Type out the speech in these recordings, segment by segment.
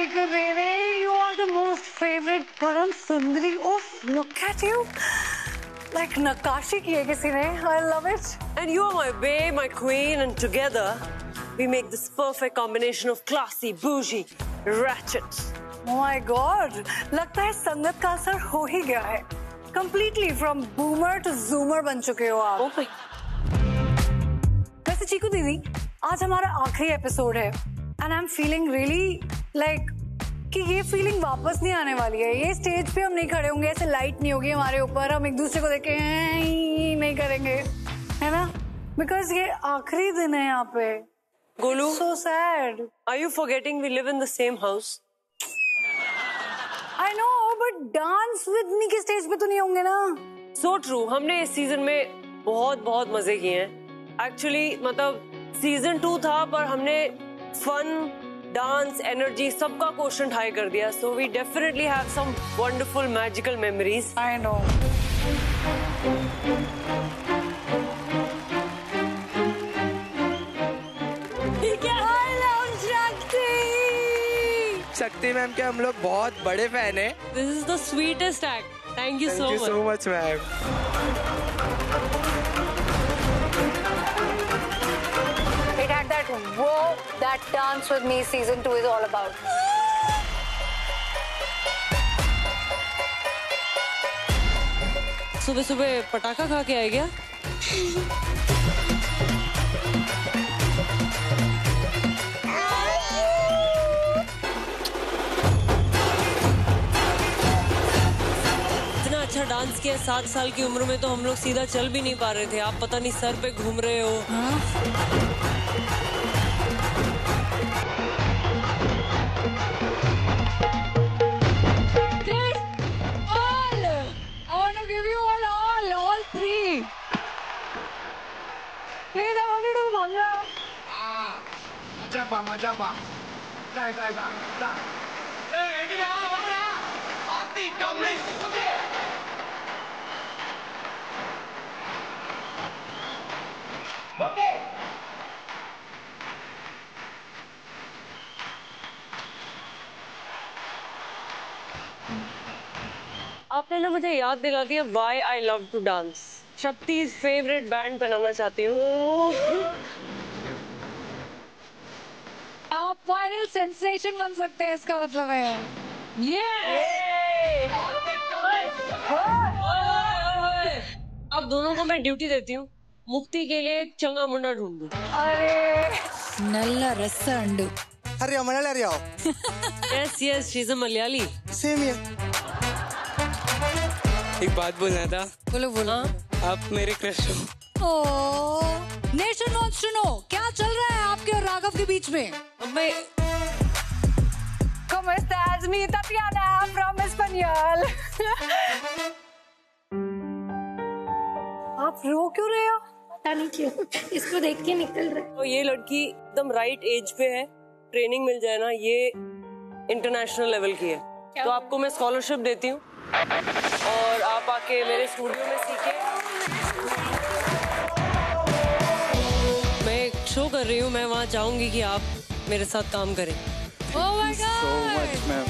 Chiku baby, you are the most favorite Param Sundari. Oh, look at you. Like Nakashi kiye kisi ne. I love it. And you are my babe, my queen, and together we make this perfect combination of classy, bougie, ratchet. Oh my God. लगता है संगत का असर हो ही गया है. Completely from boomer to zoomer बन चुके हो आप. Oh my. वैसे चीकू दीदी, आज हमारा आखिरी एपिसोड है. And I'm feeling really like कि ये फीलिंग वापस नहीं आने वाली है. ये स्टेज पे हम नहीं खड़े होंगे, ऐसे लाइट नहीं होगी हमारे ऊपर, हम एक दूसरे को देख के नहीं करेंगे, है ना? Because ये आखिरी दिन है यहाँ पे. Golu, so sad. Are you forgetting we live in the same house? I know, but dance with me के स्टेज पे तो नहीं होंगे ना? So true. हमने इस सीजन में बहुत मजे किए हैं. Actually, मतलब सीजन 2 था, पर हमने फन, डांस, एनर्जी सबका क्वेश्चन हाई कर दिया. So we definitely have some wonderful magical memories. I know. I love Shakti. शक्ति मैम के हम लोग बहुत बड़े फैन हैं. This is the sweetest act. Thank you so much. Thank you so much, ma'am. It had that whoa that Dance With Me season 2 is all about. सुबह पटाखा खा के आए क्या? इतना अच्छा डांस किया 7 साल की उम्र में, तो हम लोग सीधा चल भी नहीं पा रहे थे. आप पता नहीं सर पे घूम रहे हो. आपने ना मुझे याद दिला दिया Why I love to dance. शक्ति's फेवरेट बैंड बनाना चाहती हूँ. आप फाइनल सेंसेशन बन सकते हैं, इसका मतलब है. अब दोनों को मैं ड्यूटी देती हूँ. मुक्ति के लिए चंगा मुंडा ढूंढ. अरे नल्ला रस्सा अंडू. अरे मलयाली आओ. Yes, she's a Malayali. Same here. एक बात बोलना था. बोलो. आप मेरे क्रश हो. नेशन वांट्स टू नो, क्या चल रहा है आपके और राघव के बीच में? ¿Cómo estás, mi Tatiana from Español? आप रो क्यों रहे हो? पता नहीं क्यों, इसको देख के निकल रहे. तो ये लड़की एकदम राइट एज पे है. ट्रेनिंग मिल जाए ना, ये इंटरनेशनल लेवल की है. तो आपको मैं स्कॉलरशिप देती हूँ और आप आके मेरे स्टूडियो में सीखे. मैं एक शो कर रही हूँ, मैं वहाँ चाहूंगी कि आप मेरे साथ काम करें. Oh my God! So much, ma'am.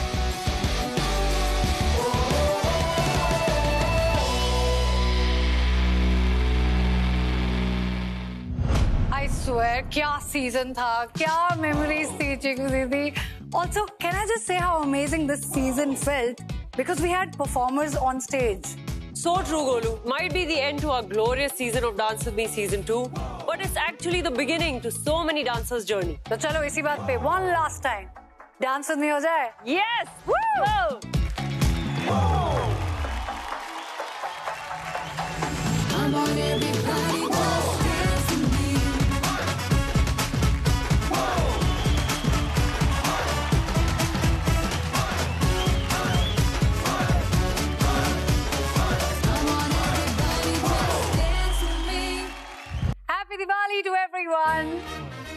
I swear, क्या सीजन था, क्या मेमोरीज थी चिकू दीदी. Also, can I just say how amazing this season felt because we had performers on stage. So true, Golu. Might be the end to our glorious season of Dance With Me season 2, but it's actually the beginning to so many dancers' journey. तो चलो इसी बात पे one last time Dance With Me हो जाए. Yes! Woo! I'm on everybody just dance with me. I'm on everybody just dance with me. Happy Diwali to everyone.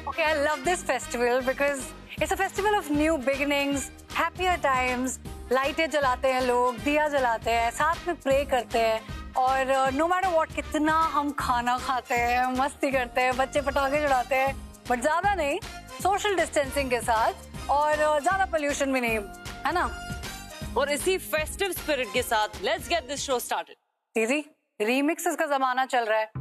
Okay, I love this festival because it's a festival of new beginnings, happier times. लाइटें जलाते हैं लोग, दिया जलाते हैं, साथ में pray करते हैं और नो मैटर व्हाट कितना हम खाना खाते हैं, मस्ती करते हैं, बच्चे पटाखे चढ़ाते हैं, बट ज्यादा नहीं, सोशल डिस्टेंसिंग के साथ. और ज्यादा पोल्यूशन भी नहीं, है ना? और इसी फेस्टिव स्पिरिट के साथ let's get this show started. दीदी, रीमिक्सेस का जमाना चल रहा है।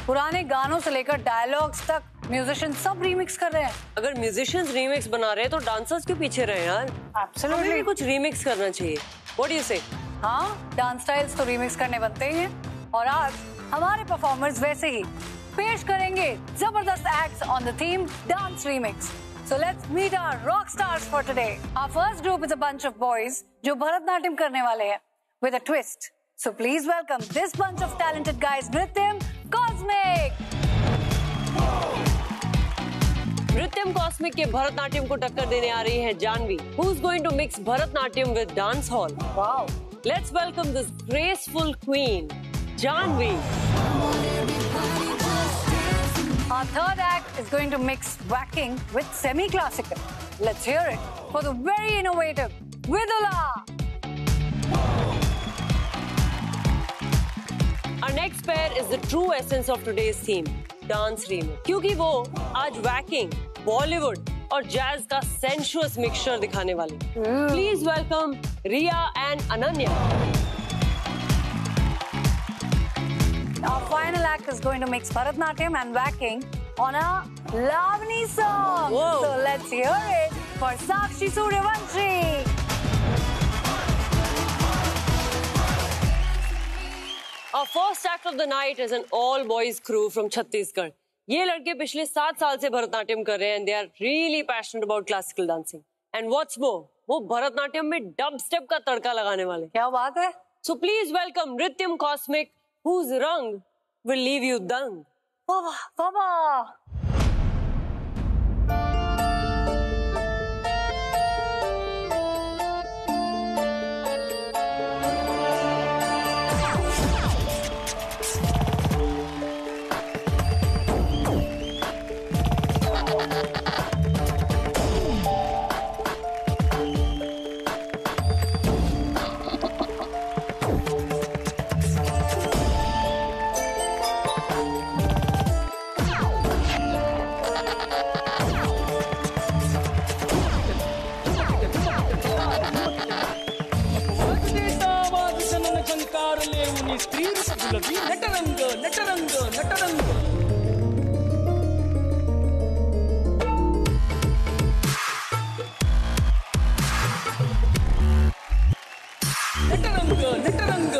पुराने गानों से लेकर डायलॉग्स तक म्यूजिशियन सब रीमिक्स कर रहे हैं। अगर म्यूजिशियंस रीमिक्स बना रहे हैं तो डांसर्स क्यों पीछे रहे यार? एब्सोल्युटली, हमें भी कुछ रीमिक्स करना चाहिए। व्हाट डू यू से? हाँ, डांस स्टाइल्स तो रीमिक्स करने बनते ही हैं। और आज हमारे परफॉर्मर्स वैसे ही पेश करेंगे जबरदस्त acts on the theme dance remix. So let's meet our rock stars for today. Our first group is a bunch of boys जो भरतनाट्यम करने वाले हैं with a twist. So please welcome this bunch of talented guys, Nrityam Cosmic. Nrityam cosmic के भरतनाट्यम को टक्कर देने आ रही है Janvi, who is going to mix Bharatanatyam with dance hall. Wow. Let's welcome this graceful queen, Janvi. Our third act is going to mix whacking with semi-classical. Let's hear it for the very innovative Vidula. Our next pair is the true essence of today's theme, dance remix. क्योंकि वो आज whacking, Bollywood और jazz का sensuous mixture दिखाने वाले। Please welcome Riya and Ananya. Our final act is going to mix Bharatnatyam and whacking on a Lavani song. Whoa. So let's hear it for Sakshi Suryavanshi. Our first act of the night is an all-boys crew from Chhattisgarh. ये लड़के पिछले 7 साल से भरतनाट्यम कर रहे हैं and they are really passionate about classical dancing. And what's more, वो भरतनाट्यम में डब स्टेप का तड़का लगाने वाले। क्या बात है? So please welcome Nrityam Cosmic, whose rang will leave you dung. Baba, Baba. Natarang Natarang Natarang Natarang Natarang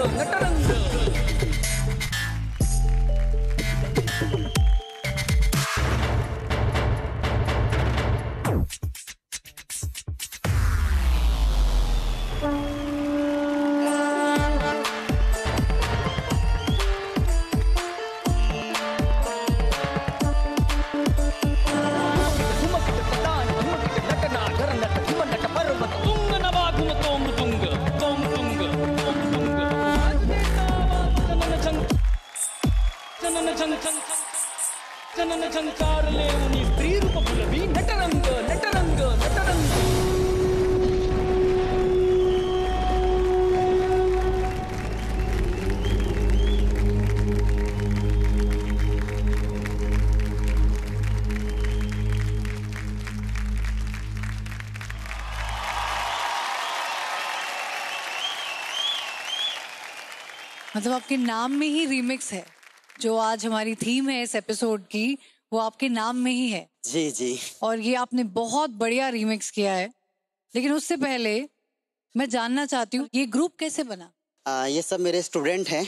Natarang जनन झंकार लेवनी स्त्री रूप पुलवी नटरंग नटरंग नटरंग मतलब आपके नाम में ही रीमिक्स है। जो आज हमारी थीम है इस एपिसोड की, वो आपके नाम में ही है। जी जी। और ये आपने बहुत बढ़िया रीमिक्स किया है। लेकिन उससे पहले मैं जानना चाहती हूँ, ये ग्रुप कैसे बना? ये सब मेरे स्टूडेंट हैं,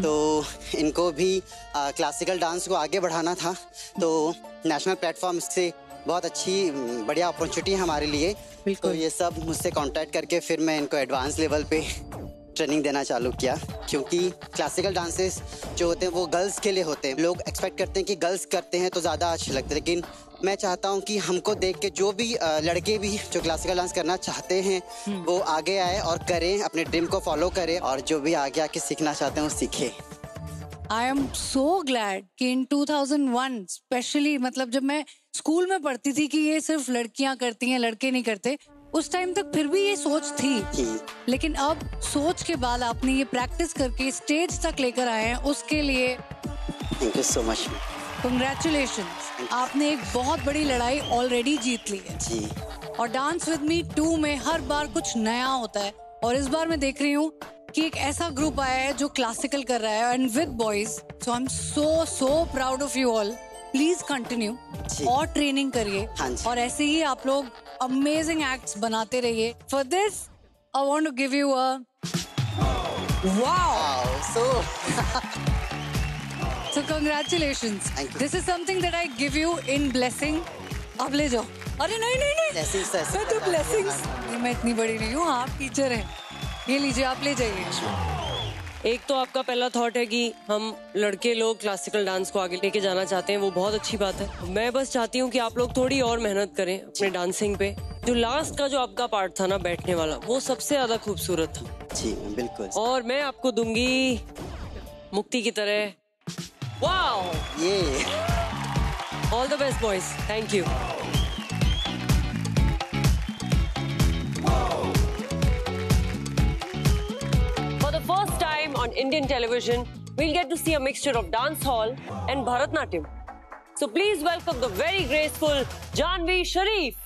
तो इनको भी क्लासिकल डांस को आगे बढ़ाना था, तो नेशनल प्लेटफॉर्म से बहुत अच्छी बढ़िया अपॉर्चुनिटी है हमारे लिए। तो ये सब मुझसे कांटेक्ट करके फिर मैं इनको एडवांस लेवल पे ट्रेनिंग देना चालू किया, क्योंकि क्लासिकल डांसेस जो होते हैं वो गर्ल्स के लिए होते हैं। लोग एक्सपेक्ट करते हैं कि गर्ल्स करते हैं तो ज़्यादा अच्छे लगते हैं, लेकिन मैं चाहता हूं कि हमको देख के जो भी लड़के भी जो क्लासिकल डांस करना चाहते हैं वो आगे आए और करें, अपने ड्रीम को फॉलो करें, और जो भी आगे आके सीखना चाहते हैं वो सीखें। आई एम सो ग्लैड कि इन 2001 स्पेशली, मतलब जब मैं स्कूल में पढ़ती थी कि ये सिर्फ लड़कियां करती हैं, लड़के नहीं करते, उस टाइम तक फिर भी ये सोच थी। लेकिन अब सोच के बाद आपने ये प्रैक्टिस करके स्टेज तक लेकर आए हैं, उसके लिए thank you so much. Congratulations, आपने एक बहुत बड़ी लड़ाई ऑलरेडी जीत ली है जी। और डांस विद मी 2 में हर बार कुछ नया होता है और इस बार मैं देख रही हूँ कि एक ऐसा ग्रुप आया है जो क्लासिकल कर रहा है and with boys, so I am so proud of you all. Please continue और ट्रेनिंग करिए हाँ जी। और ऐसे ही आप लोग अमेजिंग एक्ट्स बनाते रहिए। For this I want to give you a wow. So congratulations. Thank you. This is something that I give you in blessing. अब ले जाओ। अरे नहीं नहीं नहीं। Blessings तो ऐसे मैं तो करता है। blessings। नहीं, मैं इतनी बड़ी नहीं हूँ, आप टीचर हैं। ये लीजिए, आप ले जाइए। एक तो आपका पहला थॉट है कि हम लड़के लोग क्लासिकल डांस को आगे लेके जाना चाहते हैं, वो बहुत अच्छी बात है। मैं बस चाहती हूँ कि आप लोग थोड़ी और मेहनत करें अपने डांसिंग पे। जो लास्ट का जो आपका पार्ट था ना, बैठने वाला, वो सबसे ज्यादा खूबसूरत था। जी बिल्कुल। और मैं आपको दूंगी मुक्ति की तरह। वाओ, ये all the best boys, thank you. For the first time on Indian television, we'll get to see a mixture of dance hall and Bharatnatyam. So please welcome the very graceful Janvi Sharif.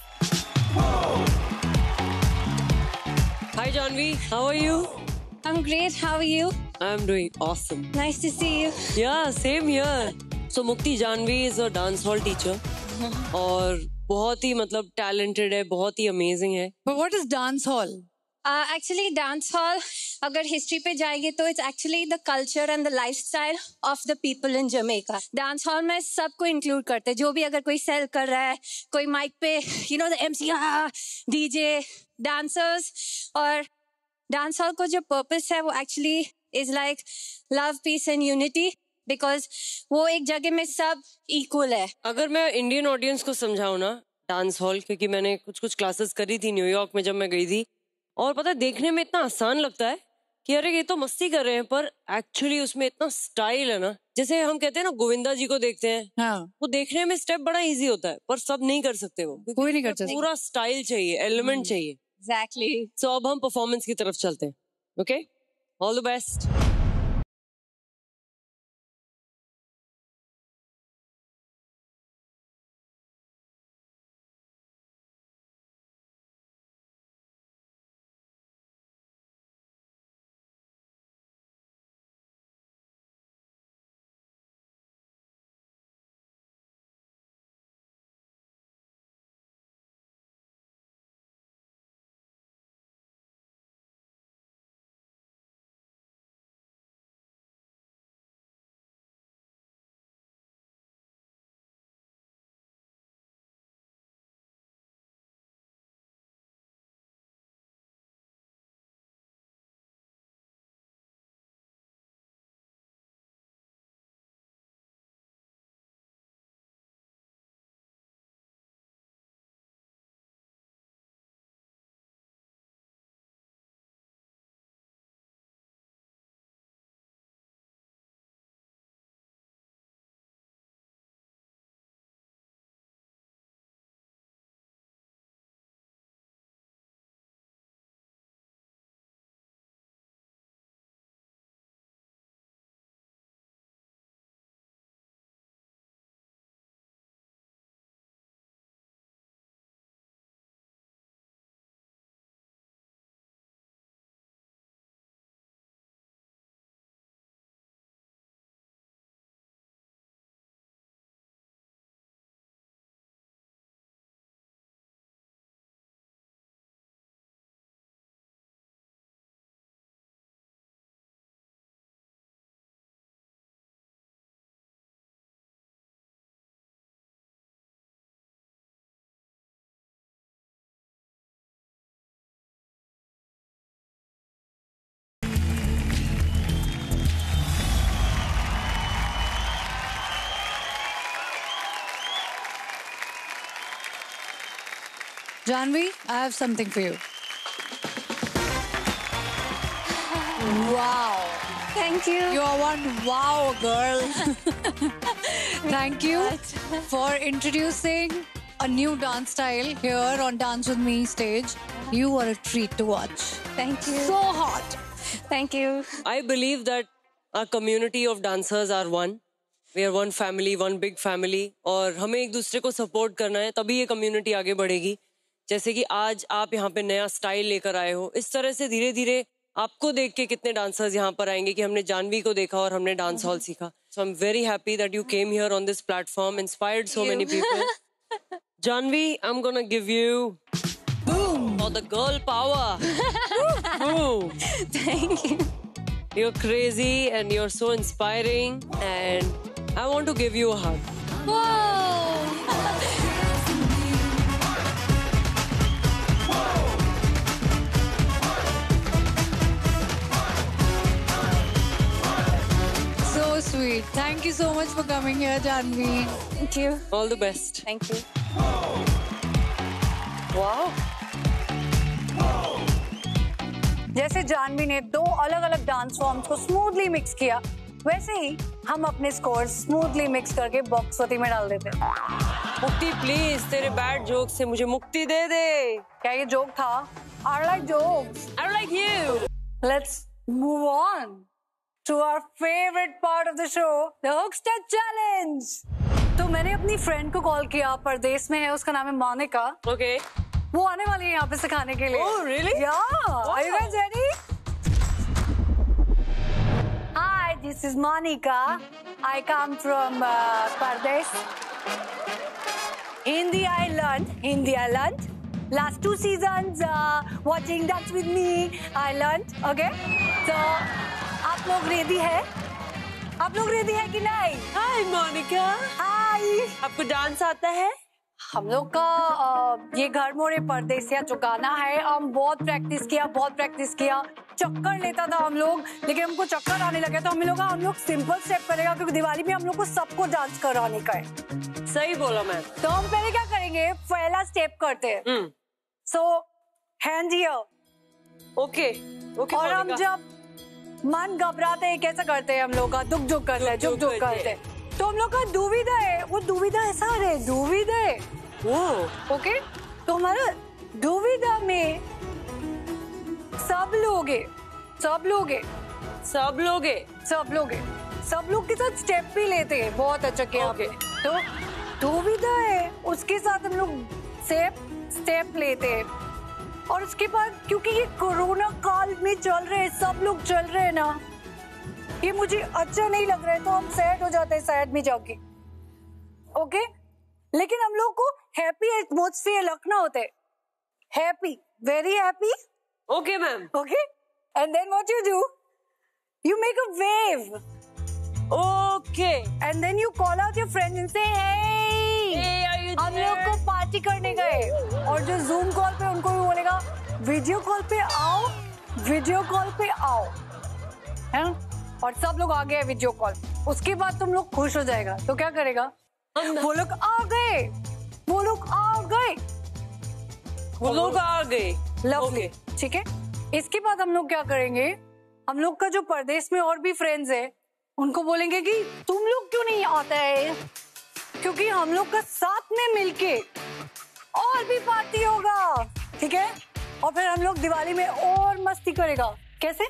Hi Janvi, how are you? I'm great. How are you? I'm doing awesome. Nice to see you. Yeah, same here. So Mukti Janvi is a dance hall teacher और बहुत ही मतलब talented है, बहुत ही amazing है. But what is dance hall? Actually, dance hall, अगर history पे जाएंगे तो it's actually the culture and the lifestyle of the people in Jamaica. Dance hall में सबको include करते हैं, जो भी अगर कोई sell कर रहा है, कोई mic पे, you know, the MC, DJ, dancers, और dance hall को जो purpose है वो actually is like love, peace and unity. Because वो एक जगह में सब equal है. अगर मैं इंडियन ऑडियंस को समझाऊँ ना डांस हॉल, क्योंकि मैंने कुछ क्लासेस करी थी न्यूयॉर्क में जब मैं गई थी, और पता है देखने में इतना आसान लगता है कि अरे ये तो मस्ती कर रहे हैं, पर एक्चुअली उसमें इतना स्टाइल है ना। जैसे हम कहते हैं ना गोविंदा जी को देखते हैं, हाँ, वो देखने में स्टेप बड़ा इजी होता है पर सब नहीं कर सकते, वो कोई नहीं कर सकता। पूरा स्टाइल चाहिए, एलिमेंट चाहिए। Exactly. सो अब हम परफॉर्मेंस की तरफ चलते हैं। Okay, all the best. Janvi, I have something for you. Wow. Thank you. You are one wow girl. Thank you for introducing a new dance style here on Dance With Me stage. You are a treat to watch. Thank you. So hot. Thank you. I believe that our community of dancers are one, we are one family, one big family, और हमें एक दूसरे को support करना है, तभी ये community आगे बढ़ेगी। जैसे कि आज आप यहाँ पे नया स्टाइल लेकर आए हो, इस तरह से धीरे धीरे आपको देख के कितने डांसर्स यहाँ पर आएंगे कि हमने जानवी को देखा और हमने डांस हॉल सीखा। So I am very happy that you came here on this platform, inspired so many people. Janvi, I am gonna give you for the girl power. Boom. Thank you. You're crazy and you're so inspiring, and I want to give you a hug. Whoa. So sweet. Thank you so much for coming here, Janvi. Thank you. All the best. Thank you. Wow. जैसे जानवी ने 2 अलग-अलग dance forms को smoothly mix किया, वैसे ही हम अपने scores smoothly mix करके बॉक्सवती में डाल देते हैं। मुक्ति प्लीज, तेरे बैड जोक से मुझे मुक्ति दे दे। क्या ये जोक था? I like jokes. I like you. Let's move on to our favorite part of the show, the Hookstep Challenge. तो मैंने अपनी फ्रेंड को कॉल किया, परदेश में है, उसका नाम है मोनिका। Okay. वो आने वाली है यहाँ पे सिखाने के लिए। Oh, really? Yeah. Are you guys ready? Hi, this is Monica. I come from Pardesh. Hindi I learned. Last 2 seasons watching Dance with Me, I learned. Okay? So, आप लोग रेडी है? आप लोग रेडी है कि नहीं? Hi, Monica. Hi. आपको dance आता है? हम लोग का ये घर मोरे परदेसिया जो गाना है, हम बहुत प्रैक्टिस किया, चक्कर लेता था हम लोग, लेकिन हमको चक्कर आने लगे तो हम लोग सिंपल स्टेप करेगा, क्योंकि दिवाली में हम लोग को सबको डांस कराने का है। सही बोला मैम। तो हम पहले क्या करेंगे, पहला स्टेप करते हैं। सो हैंड हियर। ओके। और हम जब मन घबराते हैं, कैसा करते हैं हम लोग का, दुख करते हैं, जुक करते हैं। तो हम लोग का दुविधा है, वो दुविधा ऐसा है, दुविधा है वो। ओके, तो हमारा दुविधा में सब लोग के साथ स्टेप भी लेते हैं, बहुत अच्छा किया आपने। तो दुविधा है, उसके साथ हम लोग स्टेप लेते हैं। और उसके बाद, क्योंकि ये कोरोना काल में चल रहे हैं, सब लोग चल रहे हैं ना, ये मुझे अच्छा नहीं लग रहा है, तो हम सैड हो जाते हैं साइड में जाके। ओके, लेकिन हम लोग को हैप्पी एटमॉस्फेयर रखना होता है, happy, very happy. Okay ma'am. Okay, and then what you do, you make a wave. Okay, and then you call out your friends and say hey, हम लोग को पार्टी करने गए। और जो जूम कॉल पे, उनको भी बोलेगा वीडियो कॉल पे आओ, है ना? और सब लोग आ गए वीडियो कॉल। उसके बाद तुम लोग खुश हो जाएगा, तो क्या करेगा, वो लोग आ गए, लवली, ठीक है। इसके बाद हम लोग क्या करेंगे, हम लोग का जो परदेश में और भी फ्रेंड्स है, उनको बोलेंगे कि तुम लोग क्यों नहीं आता है, क्योंकि हम लोग का साथ में मिलके और भी पार्टी होगा, ठीक है। और फिर हम लोग दिवाली में और मस्ती करेगा। कैसे?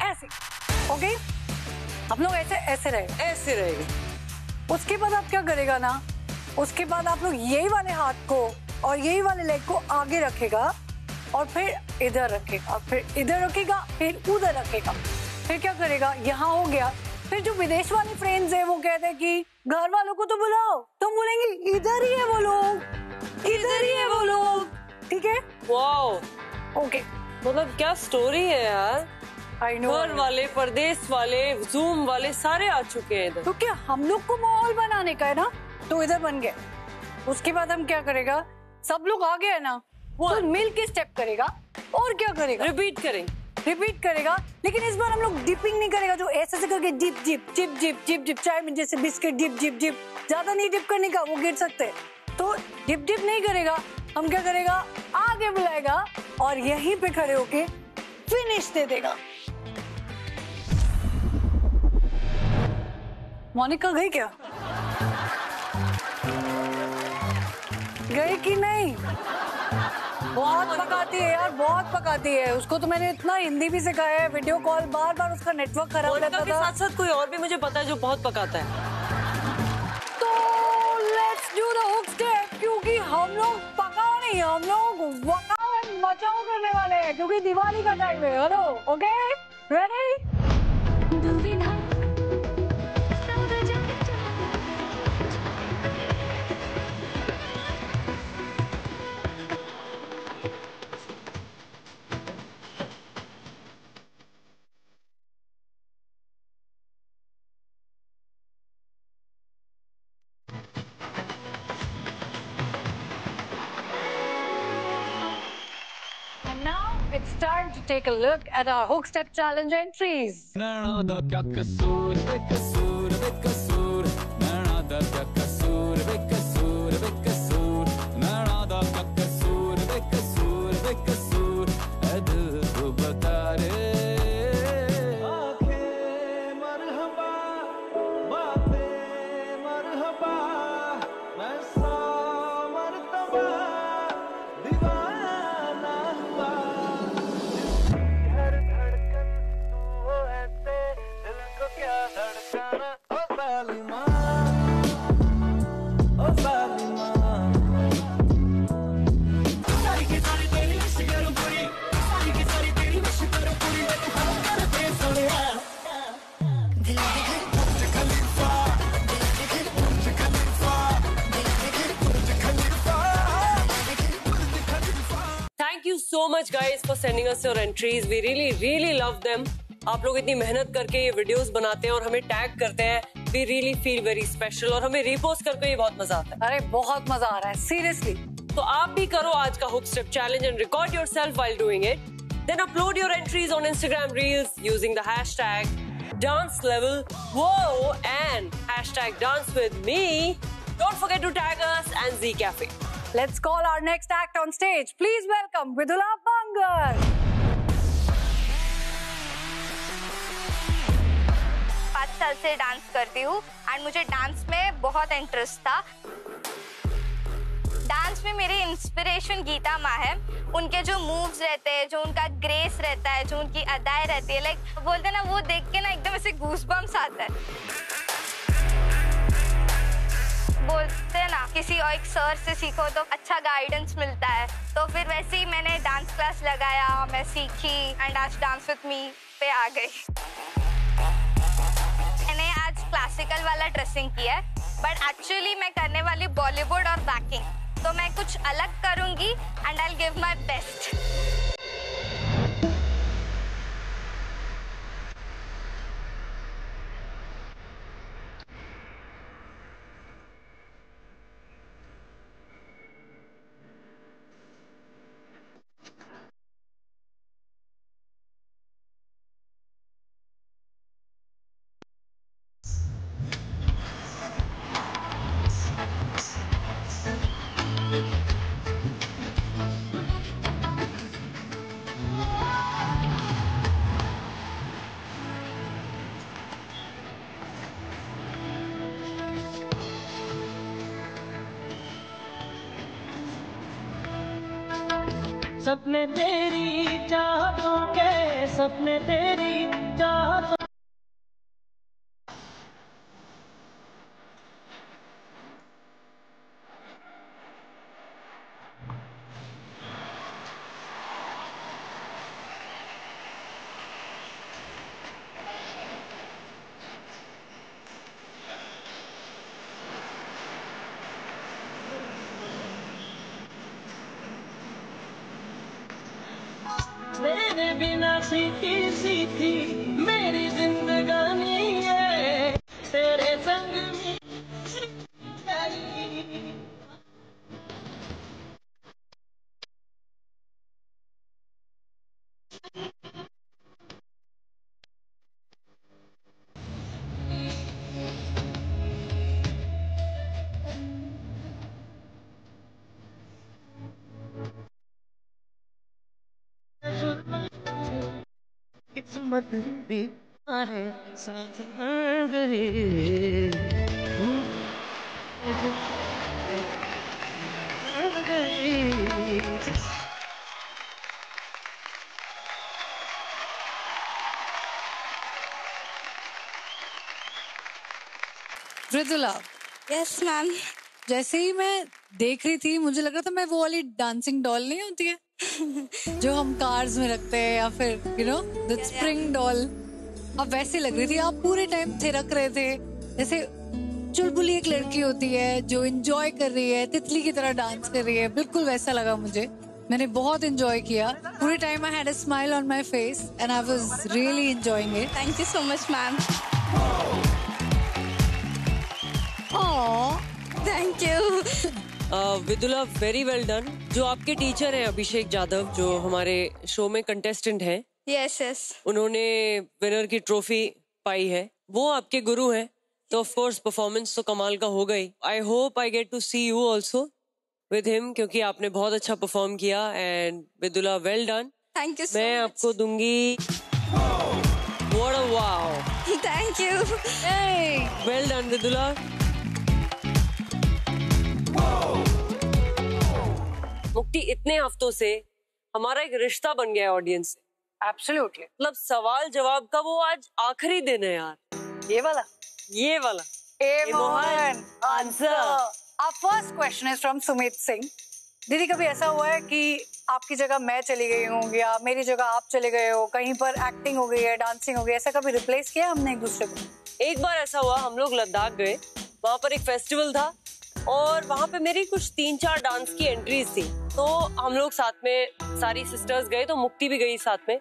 ऐसे। ओके, हम लोग ऐसे रहेंगे। उसके बाद आप क्या करेगा ना, उसके बाद आप लोग यही वाले हाथ को और यही वाले लेग को आगे रखेगा, और फिर इधर रखेगा, फिर इधर रखेगा, फिर उधर रखेगा। फिर क्या करेगा, यहाँ हो गया। फिर जो विदेश वाले फ्रेंड्स है, वो कहते हैं कि घर वालों को तो बुलाओ, तो बोलेंगे इधर ही है वो लोग, ठीक है। वाओ, ओके, मतलब क्या स्टोरी है यार। आई नो, घर वाले, परदेश वाले, जूम वाले सारे आ चुके हैं इधर। तो क्या हम लोग को माहौल बनाने का है ना, तो इधर बन गया। उसके बाद हम क्या करेगा, सब लोग आ गए ना, तो मिल के स्टेप करेगा, और क्या करेगा, रिपीट करेगा। लेकिन इस बार हम लोग डिपिंग नहीं करेगा, जो ऐसे से करके डिप, चाय में जैसे बिस्किट डिप, ज्यादा नहीं डिप करने का, वो गिर सकते हैं। तो डिप नहीं करेगा, हम क्या करेगा, आगे बुलाएगा और यहीं पे खड़े होके फिनिश दे देगा। मोनिका गई क्या? गई कि नहीं? बहुत पकाती है यार, बहुत पकाती है। उसको तो मैंने इतना हिंदी भी सिखाया है, वीडियो कॉल बार उसका नेटवर्क खराब रहता था। साथ साथ कोई और भी मुझे पता है जो बहुत पकाता है। द हुक स्टेप, क्योंकि हम लोग पकाओ नहीं, हम लोग वकाओ एंड मचाओ करने वाले हैं, क्योंकि दिवाली का टाइम है। Hello, okay, ready? Now it's time to take a look at our hook step challenge entries. Thank you so much guys for sending us your entries. We really love them. आप लोग इतनी मेहनत करके ये videos बनाते हैं और हमें टैग करते हैं. We really feel very special और हमें रीपोस्ट करके ये बहुत मजा आता है. अरे बहुत मजा आ रहा है, सीरियसली. तो आप भी करो आज का hook step challenge and record yourself while doing it. Then upload your entries on Instagram Reels using the hashtag DanceLevelWhoa and hashtag DanceWithMe. Don't forget to tag us and Z Cafe. Let's call our next act on stage. Please welcome Vidula Bangar. 5 साल से dance करती हूँ and मुझे dance में बहुत interest था. Dance में मेरी इंस्पिरेशन गीता माँ है. उनके जो मूव्स रहते हैं, जो उनका ग्रेस रहता है, जो उनकी अदाएं रहती है, लाइक बोलते हैं ना, वो देख के ना एकदम ऐसे गूज़बम्स आता है. बोलते हैं ना, किसी और एक सर से सीखो तो अच्छा गाइडेंस मिलता है. तो फिर वैसे ही मैंने डांस क्लास लगाया, मैं सीखी एंड आज डांस विद मी पे आ गई. मैंने आज क्लासिकल वाला ड्रेसिंग किया है, बट एक्चुअली मैं करने वाली बॉलीवुड और बैकिंग. तो मैं कुछ अलग करूंगी and I will give my best. सपने तेरी चाहतों के, सपने तेरी चाहतों. तेरे बिना सीखी सीखी मेरी जिंदगानी है, तेरे संग में किस्मत भी है साथ गई. Vidula, yes ma'am. जैसे ही मैं देख रही थी मुझे लग रहा था मैं वो वाली डांसिंग डॉल नहीं होती है जो हम कार्स में रखते हैं, या फिर you know the spring doll, अब वैसे लग रही थी। आप पूरे टाइम थिरक रहे थे, जैसे चुलबुली एक लड़की होती है जो एंजॉय कर रही है, तितली की तरह डांस कर रही है, बिल्कुल वैसा लगा मुझे। मैंने बहुत एंजॉय किया पूरे time. I had a smile on my face and I was really enjoying it. Thank you so much ma'am. Thank you Vidula, very well done. जो आपके टीचर हैं अभिषेक जाधव, जो हमारे शो में कंटेस्टेंट हैं, यस यस, उन्होंने विनर की ट्रॉफी पाई है, वो आपके गुरु हैं, तो ऑफ कोर्स परफॉर्मेंस तो कमाल का हो गई। I hope I get to see you also with him, क्योंकि आपने बहुत अच्छा परफॉर्म किया। And Vidula, well done. Thank you. मैं आपको दूंगी what a wow. Thank you. Well done Vidula. Mukti, इतने हफ्तों से हमारा एक रिश्ता बन गया है ऑडियंस से। एब्सोल्युटली, मतलब सवाल जवाब का वो आज आखिरी दिन है यार। ये वाला ए Mohan answer. Our first question is from Sumit Singh. दीदी, कभी ऐसा हुआ है कि आपकी जगह मैं चली गई हूँ या मेरी जगह आप चले गए हो, कहीं पर एक्टिंग हो गई है, डांसिंग हो गई, ऐसा कभी रिप्लेस किया हमने एक दूसरे को? एक बार ऐसा हुआ, हम लोग लद्दाख गए, वहाँ पर एक फेस्टिवल था और वहाँ पे मेरी कुछ 3-4 डांस की एंट्रीज थी, तो हम लोग साथ में सारी सिस्टर्स गए, तो मुक्ति भी गई साथ में।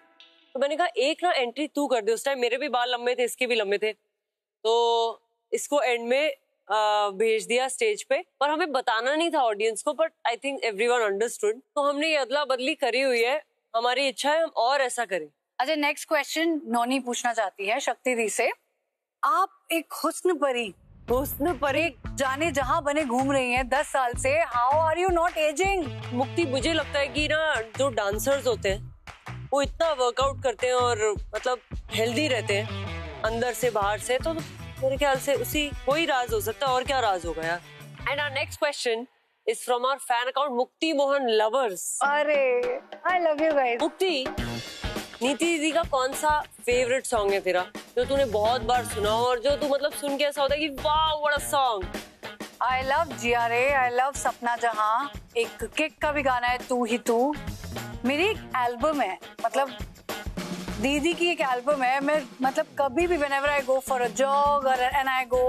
तो मैंने कहा एक ना एंट्री तू कर दे। उस टाइम मेरे भी बाल लंबे थे, इसके भी लंबे थे, तो इसको एंड में भेज दिया स्टेज पे, और हमें बताना नहीं था ऑडियंस को, but I think everyone understood. तो हमने ये अदला बदली करी हुई है, हमारी इच्छा है हम और ऐसा करें। अच्छा, नेक्स्ट क्वेश्चन नोनी पूछना चाहती है शक्ति दी से। आप एक हुस्न परी जाने जहां बने घूम रही हैं 10 साल से, how are you not aging? Mukti, मुझे लगता है कि ना जो डांसर्स होते हैं वो इतना वर्कआउट करते हैं और मतलब हेल्दी रहते हैं अंदर से बाहर से, तो मेरे ख्याल से उसी कोई राज हो सकता है, और क्या राज होगा यार। And our next question is from our fan account Mukti Mohan lovers. अरे आई लव यू गाइस। मुक्ति, नीति दीदी का कौन सा फेवरेट सॉन्ग है तेरा, जो तूने बहुत बार सुना हो और जो तू मतलब सुन के ऐसा होता है कि wow what a song? I love GRA, I love सपना जहां, एक किक का भी गाना है तू ही तू। मेरी एक एल्बम है, मतलब दीदी की एक एल्बम है। मैं मतलब कभी भी whenever I go for a jog or and I go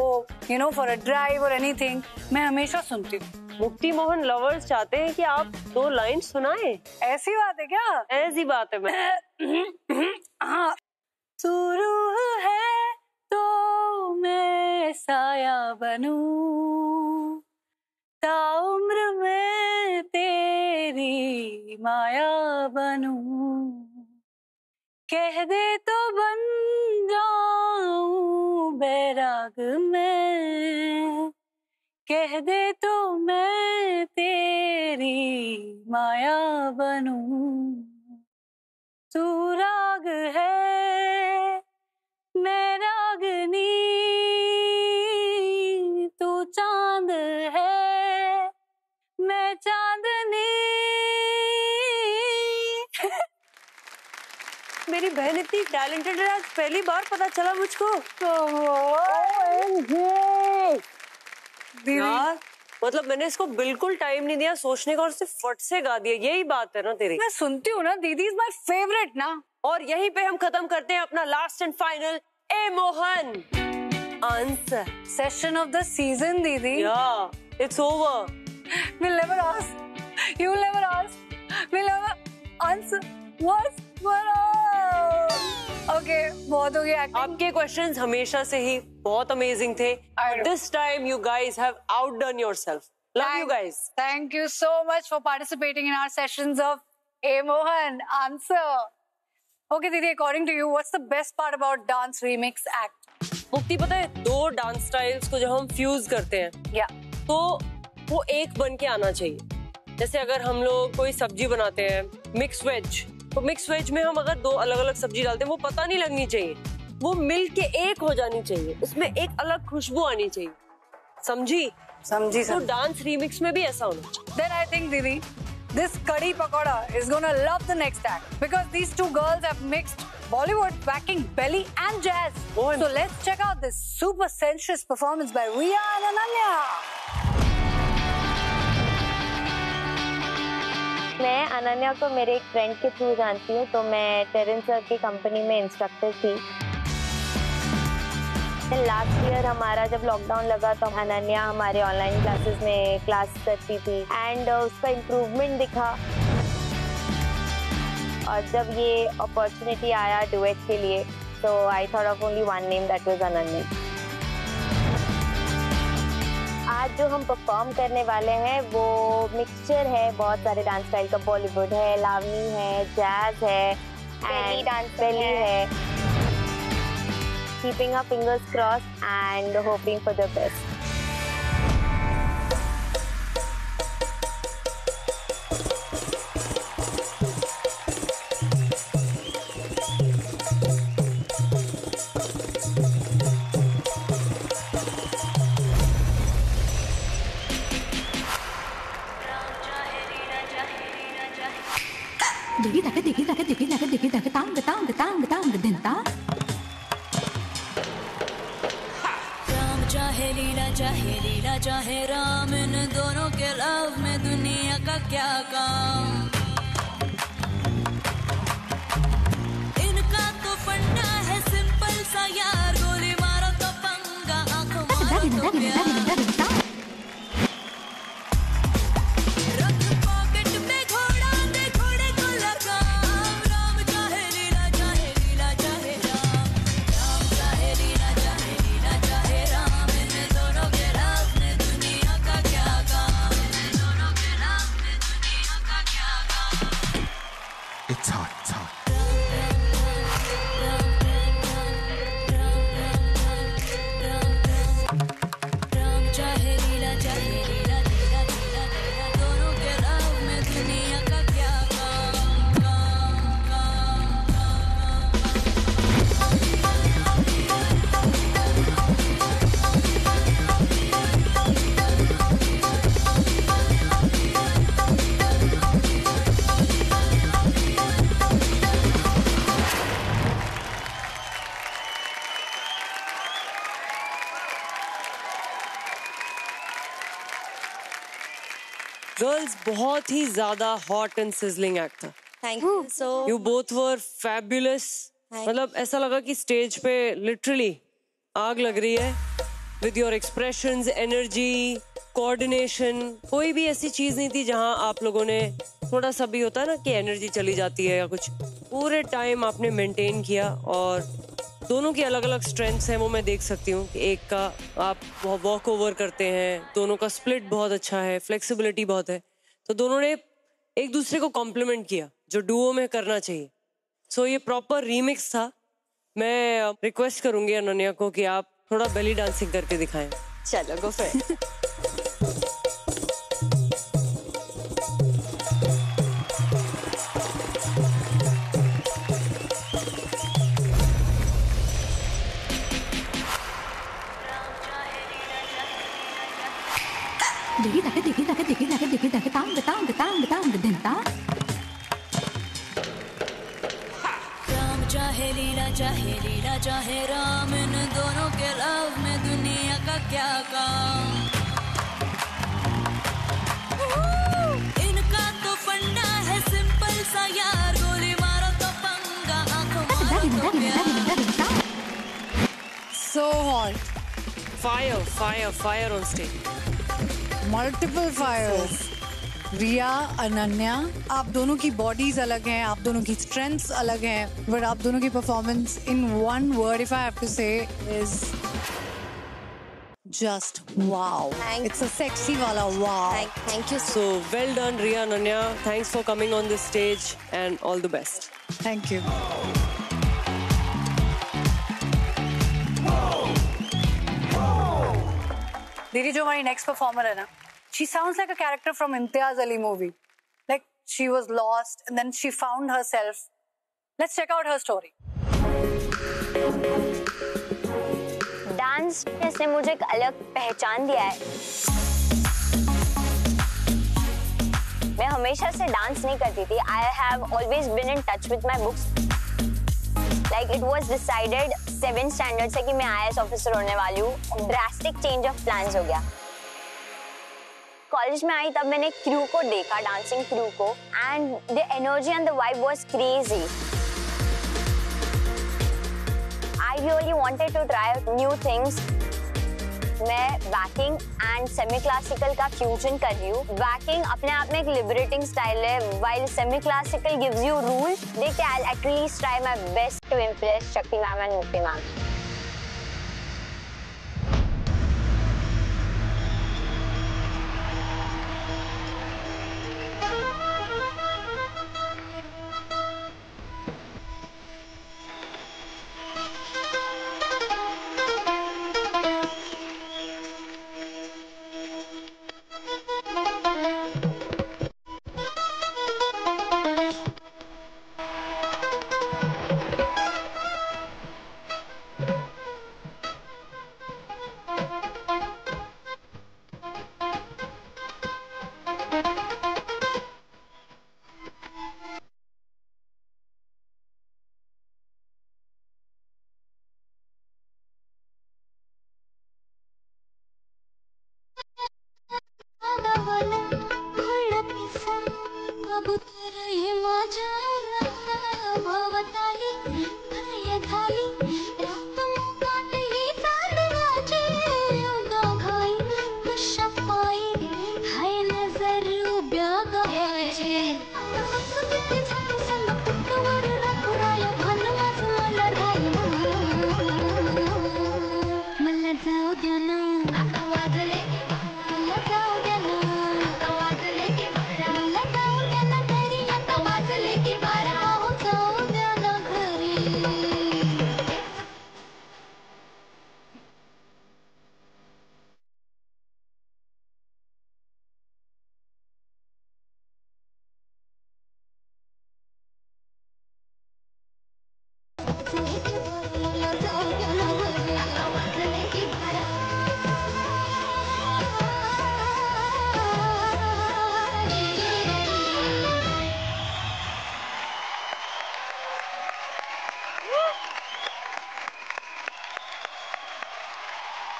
you know for a drive or anything, मैं हमेशा सुनती हूँ। मुक्ति मोहन लवर्स चाहते हैं कि आप 2 लाइन सुनाएं। ऐसी बात है क्या? ऐसी बात है। मैं हाँ। शुरू है तो मैं साया बनूं, ताउम्र में तेरी माया बनूं, कह दे तो बन जाऊं बैराग में, कह दे तो मैं तेरी माया बनूं। तू राग है मैं रागनी, तू चांद है मैं चांदनी। मेरी बहन इतनी टैलेंटेड है, आज पहली बार पता चला मुझको। यार मतलब मैंने इसको बिल्कुल टाइम नहीं दिया सोचने का और सिर्फ फट से गा दिया। यही बात है ना तेरी। मैं सुनती हूँ ना, दीदी इज माय फेवरेट ना। और यहीं पे हम खत्म करते हैं अपना last and final A Mohan answer session of the season. दीदी, या it's over. we'll never ask, you'll never ask, we'll never answer. What's okay, बहुत हो गया। आपके क्वेश्चंस हमेशा से ही बहुत अमेजिंग थे। This time you guys have outdone yourself. Love you guys. Thank you so much for participating in our sessions of a Mohan answer. Okay दीदी, according to you what's the best part about dance remix act? Mukti, पता है 2 dance styles को जब हम fuse करते हैं तो वो एक बन के आना चाहिए। जैसे अगर हम लोग कोई सब्जी बनाते हैं मिक्स वेज, तो मिक्स वेज में हम अगर 2 अलग अलग सब्जी डालते हैं वो पता नहीं लगनी चाहिए, वो मिल के एक हो जानी चाहिए, उसमें एक अलग खुशबू आनी चाहिए। समझी? तो डांस रीमिक्स में भी ऐसा होना चाहिए। Then I think दीदी, this Kadi Pakoda is gonna love the next act because these 2 girls have mixed Bollywood, backing belly and jazz. So let's check out this super sensuous performance by Riya and Ananya. मैं अनन्या को मेरे एक friend के through जानती हूँ, तो मैं Terrence sir की कंपनी में इंस्ट्रक्टर थी। लास्ट ईयर हमारा जब लॉकडाउन लगा तो अनन्या हमारे ऑनलाइन क्लासेस में क्लास करती थी एंड उसका इम्प्रूवमेंट दिखा। और जब ये अपॉर्चुनिटी आया डुएट के लिए, तो I thought of only one name, that was Ananya. आज जो हम परफॉर्म करने वाले हैं वो मिक्सचर है बहुत सारे डांस स्टाइल का। बॉलीवुड है, लावनी है, जैज है, बेली डांस है। Keeping our fingers crossed and hoping for the best. Digi taka tang चाहे लीला चाहे राम, इन दोनों के लव में दुनिया का क्या काम। इनका तो फंडा है सिंपल सा यार, गोली मारो तो पंगा, आंख मारो तो प्यार। रख पॉकेट में घोड़ा, दे घोड़े को लगाम। राम चाहे लीला चाहे राम, राम चाहे लीला चाहे Ram. It's hot, it's hot. Ram चाहे लीला दोनों के लव में दुनिया का क्या गर्ल्स, बहुत ही ज्यादा हॉट एंड सिजलिंग एक्ट था। Thank you so. You both were fabulous. मतलब ऐसा लगा कि स्टेज पे लिटरली आग लग रही है। With your expressions, energy, coordination, कोई भी ऐसी चीज नहीं थी जहां आप लोगों ने थोड़ा सा भी होता है ना कि एनर्जी चली जाती है या कुछ। पूरे टाइम आपने मेंटेन किया और दोनों की अलग अलग स्ट्रेंथ्स हैं, वो मैं देख सकती हूँ। एक का आप वॉक ओवर करते हैं, दोनों का स्प्लिट बहुत अच्छा है, फ्लेक्सिबिलिटी बहुत है। तो दोनों ने एक दूसरे को कॉम्प्लीमेंट किया जो डुओ में करना चाहिए। सो ये प्रॉपर रीमिक्स था। मैं रिक्वेस्ट करूंगी अनन्या को कि आप थोड़ा बेली डांसिंग करके दिखाएं। चलो गो फिर। digi taka tang dinta। Ram चाहे लीला चाहे राम, इन दोनों के लव में दुनिया का क्या काम। इनका तो फंडा है सिंपल सा यार, गोली मारो तो पंगा, आंख मारो तो प्यार। So hot. Fire on stage. Multiple fires. रिया, अनन्या, आप दोनों की बॉडीज अलग हैं, आप दोनों की स्ट्रेंथ्स अलग हैं, बट आप दोनों की performance in one word if I have to say is just wow. It's a sexy वाला wow. Thank you. So well done, Riya, Ananya. Thanks for coming on this stage and all the best. Thank you. दीदी, जो हमारी next performer है ना, she sounds like a character from Imtiaz Ali movie. Like she was lost and then she found herself. Let's check out her story. Dance ने इसने मुझे एक अलग पहचान दिया है। मैं हमेशा से डांस नहीं करती थी। I have always been in touch with my books. Like it was decided 7th standard से कि मैं IAS ऑफिसर होने वाली हूँ। Drastic change of plans हो गया। कॉलेज में आई तब मैंने क्रू को देखा, डांसिंग क्रू को, and the energy and the vibe was crazy. I really wanted to try new things. मैं वैकिंग एंड सेमी क्लासिकल का फ्यूजन कर रही हूँ। वैकिंग अपने आप में एक लिबरेटिंग स्टाइल है, while semi classical gives you rule. देखते हैं, I'll at least try my best to impress शक्ति मैम एंड मुक्ति मैम।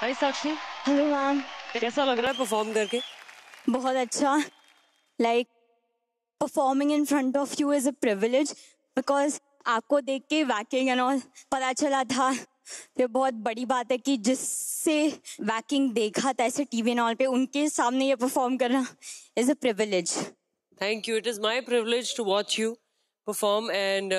हाय साक्षी, हेलो मैम। कैसा लग रहा है परफॉर्म करके? बहुत अच्छा। Like performing in front of you is a privilege, because आपको देख के वैकिंग एंड ऑल पता चला था। ये बहुत बड़ी बात है कि जिससे वैकिंग देखा था ऐसे टीवी एंड ऑल पे, उनके सामने ये परफॉर्म करना is a privilege. Thank you. It is my privilege to watch you perform. And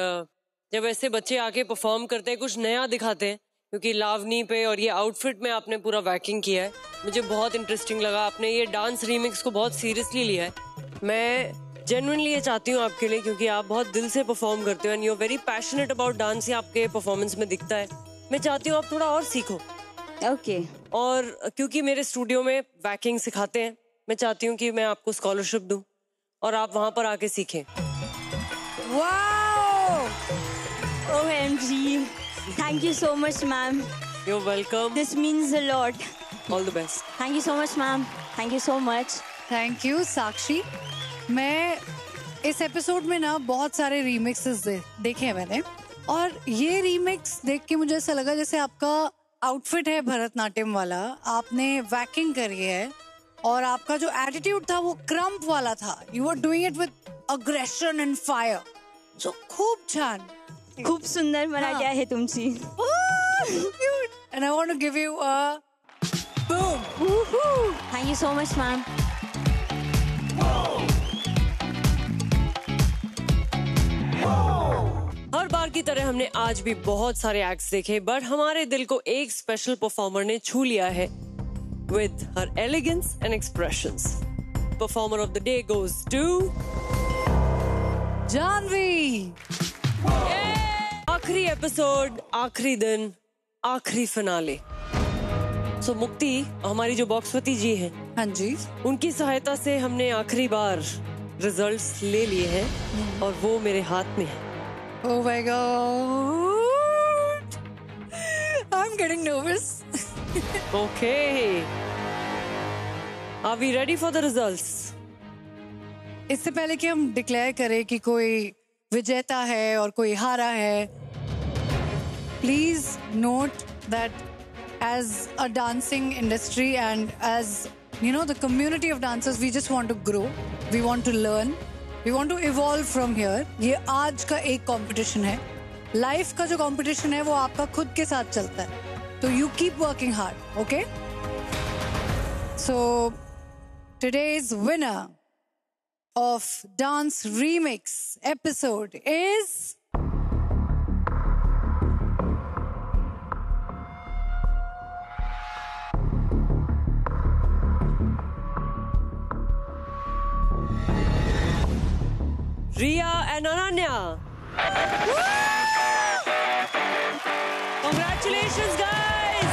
जब ऐसे बच्चे आके परफॉर्म करते हैं, कुछ नया दिखाते हैं, क्योंकि लावनी पे और ये आउटफिट में आपने पूरा वैकिंग किया है, मुझे बहुत इंटरेस्टिंग लगा। आपने ये डांस रीमिक्स को बहुत सीरियसली लिया है। मैं जेन्युइनली ये चाहती हूँ आपके लिए, क्योंकि आप बहुत दिल से परफॉर्म करते हो and you are very passionate about dance. ये आपके परफॉर्मेंस में दिखता है। मैं चाहती हूँ आप थोड़ा और सीखो। ओके। और क्योंकि मेरे स्टूडियो में वैकिंग सिखाते हैं, मैं चाहती हूँ कि मैं आपको स्कॉलरशिप दूँ और आप वहाँ पर आके सीखें। Wow! OMG! Thank you so much, ma'am. You're welcome. This means a lot. All the best. Thank you so much, ma'am. Thank you so much. Thank you Sakshi. मैं इस एपिसोड में ना बहुत सारे रीमिक्सेस देखे हैं मैंने, और ये रीमिक्स देख के मुझे ऐसा लगा जैसे आपका आउटफिट है भरतनाट्यम वाला, आपने वैकिंग करी है और आपका जो एटीट्यूड था वो क्रम्प वाला था। You are doing it with aggression and fire. So खूप छान, खूप सुंदर मराठी आहे तुमची। And I want to give you a boom. Woohoo! Thank you so much, ma'am. हर बार की तरह हमने आज भी बहुत सारे एक्ट्स देखे, बट हमारे दिल को एक स्पेशल परफॉर्मर ने छू लिया है with her elegance and expressions. Performer of the day goes to Janvi. आखिरी एपिसोड, आखिरी दिन, आखिरी फिनाले। सो मुक्ति, हमारी जो बॉक्सवती जी हैं, हाँ जी, उनकी सहायता से हमने आखिरी बार रिजल्ट्स ले लिए हैं और वो मेरे हाथ में है। Oh my God, I'm getting nervous. Okay. Are we ready for the results? इससे पहले कि हम डिक्लेयर करें कि कोई विजेता है और कोई हारा है, please note that as a dancing industry and as you know, the community of dancers, we just want to grow, we want to learn, we want to evolve from here. ये आज का एक competition है. Life का जो competition है वो आपका खुद के साथ चलता है. So you keep working hard, okay? So today's winner of Dance Remix episode is Riya and Ananya. Congratulations, guys!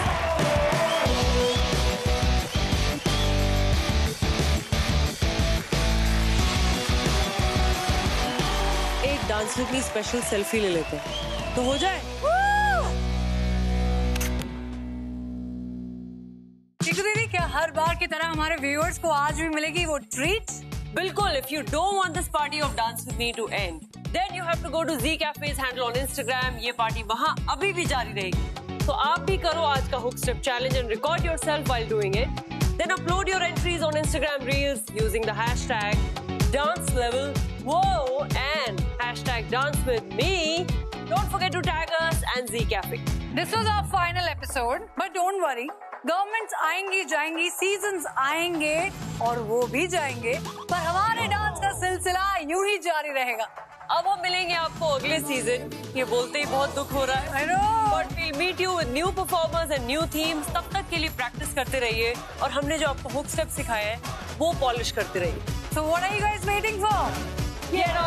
एक dance with me special selfie ले लेते हैं तो हो जाए। चिकू दीदी, क्या हर बार की तरह हमारे व्यूअर्स को आज भी मिलेगी वो ट्रीट? बिल्कुल। If you don't want this party of Dance With Me to end, then you have to go to Z Cafe's handle on Instagram. ये पार्टी वहाँ अभी भी जारी रहेगी। तो आप भी करो आज का hook step challenge and record yourself while doing it. Then upload your entries on Instagram Reels using the hashtag DanceLevelWhoa and hashtag Dance With Me. Don't forget to tag us and Z Cafe. This was our final episode, but don't worry. Governments आएंगी जाएंगी, seasons आएंगे और वो भी जाएंगे, पर हमारे dance का सिलसिला यूं ही जारी रहेगा। अब हम मिलेंगे आपको अगले सीजन। ये बोलते ही बहुत दुख हो रहा है। I know. But we'll meet you with new performers and new themes. तब तक के लिए प्रैक्टिस करते रहिए और हमने जो आपको हुक स्टेप सिखाया है वो पॉलिश करते रहिए। So what are you guys waiting for? Get